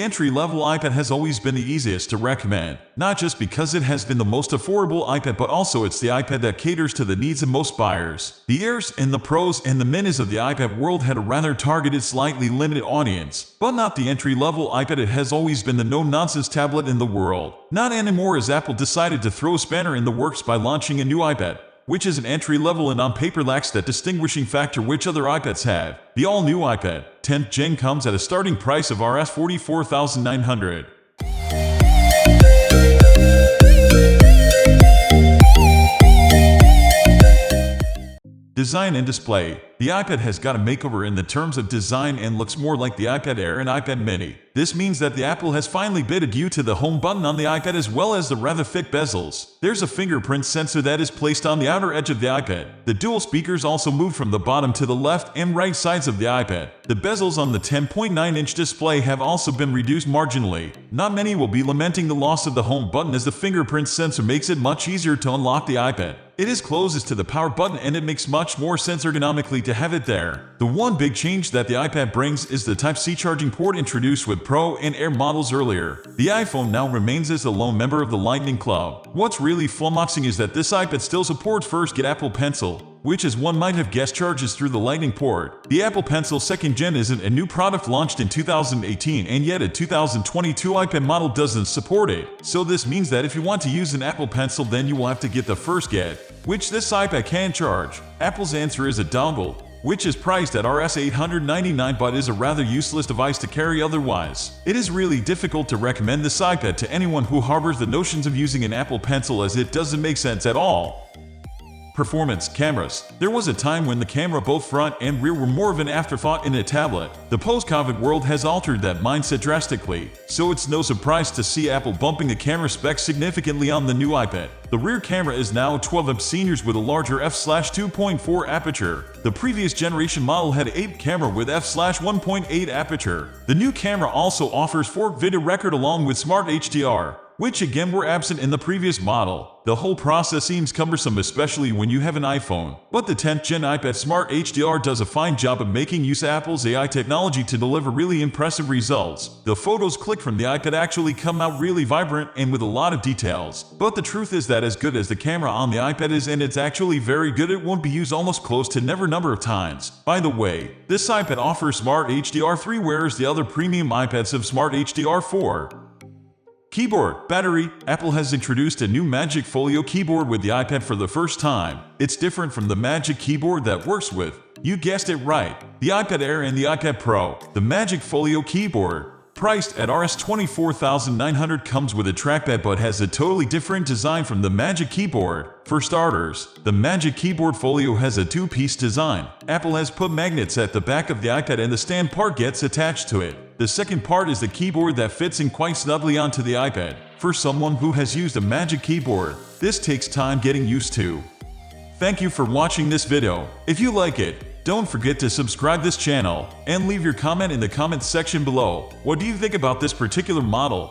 entry-level iPad has always been the easiest to recommend, not just because it has been the most affordable iPad, but also it's the iPad that caters to the needs of most buyers. The Airs and the Pros and the Minis of the iPad world had a rather targeted, slightly limited audience, but not the entry-level iPad. It has always been the no-nonsense tablet in the world. Not anymore, as Apple decided to throw a spanner in the works by launching a new iPad, which is an entry-level and on-paper lacks that distinguishing factor which other iPads have. The all-new iPad 10th Gen comes at a starting price of Rs. 44,900. Design and display. The iPad has got a makeover in the terms of design and looks more like the iPad Air and iPad Mini. This means that the Apple has finally bid adieu to the home button on the iPad as well as the rather thick bezels. There's a fingerprint sensor that is placed on the outer edge of the iPad. The dual speakers also move from the bottom to the left and right sides of the iPad. The bezels on the 10.9-inch display have also been reduced marginally. Not many will be lamenting the loss of the home button, as the fingerprint sensor makes it much easier to unlock the iPad. It is closest to the power button and it makes much more sense ergonomically to have it there. The one big change that the iPad brings is the Type-C charging port introduced with Pro and Air models earlier. The iPhone now remains as a lone member of the Lightning Club. What's really flummoxing is that this iPad still supports First Get Apple Pencil, which, as one might have guessed, charges through the Lightning port. The Apple Pencil 2nd Gen isn't a new product launched in 2018, and yet a 2022 iPad model doesn't support it. So this means that if you want to use an Apple Pencil, then you will have to get the First Get, which this iPad can charge. Apple's answer is a dongle, which is priced at Rs. 899 but is a rather useless device to carry otherwise. It is really difficult to recommend this iPad to anyone who harbors the notions of using an Apple Pencil, as it doesn't make sense at all. Performance. Cameras. There was a time when the camera, both front and rear, were more of an afterthought in a tablet. The post-COVID world has altered that mindset drastically, so it's no surprise to see Apple bumping the camera specs significantly on the new iPad. The rear camera is now 12 seniors with a larger f/2.4 aperture. The previous generation model had 8 camera with f/1.8 aperture. The new camera also offers 4 video record along with Smart HDR, which again were absent in the previous model. The whole process seems cumbersome, especially when you have an iPhone. But the 10th Gen iPad Smart HDR does a fine job of making use of Apple's AI technology to deliver really impressive results. The photos clicked from the iPad actually come out really vibrant and with a lot of details. But the truth is that as good as the camera on the iPad is, and it's actually very good, it won't be used almost close to never number of times. By the way, this iPad offers Smart HDR 3, whereas the other premium iPads have Smart HDR 4. Keyboard. Battery. Apple has introduced a new Magic Folio keyboard with the iPad for the first time. It's different from the Magic Keyboard that works with, you guessed it right, the iPad Air and the iPad Pro. The Magic Folio keyboard, priced at Rs. 24,900, comes with a trackpad but has a totally different design from the Magic Keyboard. For starters, the Magic Keyboard Folio has a 2-piece design. Apple has put magnets at the back of the iPad and the stand part gets attached to it. The second part is the keyboard that fits in quite snugly onto the iPad. For someone who has used a Magic Keyboard, this takes time getting used to. Thank you for watching this video. If you like it, don't forget to subscribe this channel and leave your comment in the comments section below. What do you think about this particular model?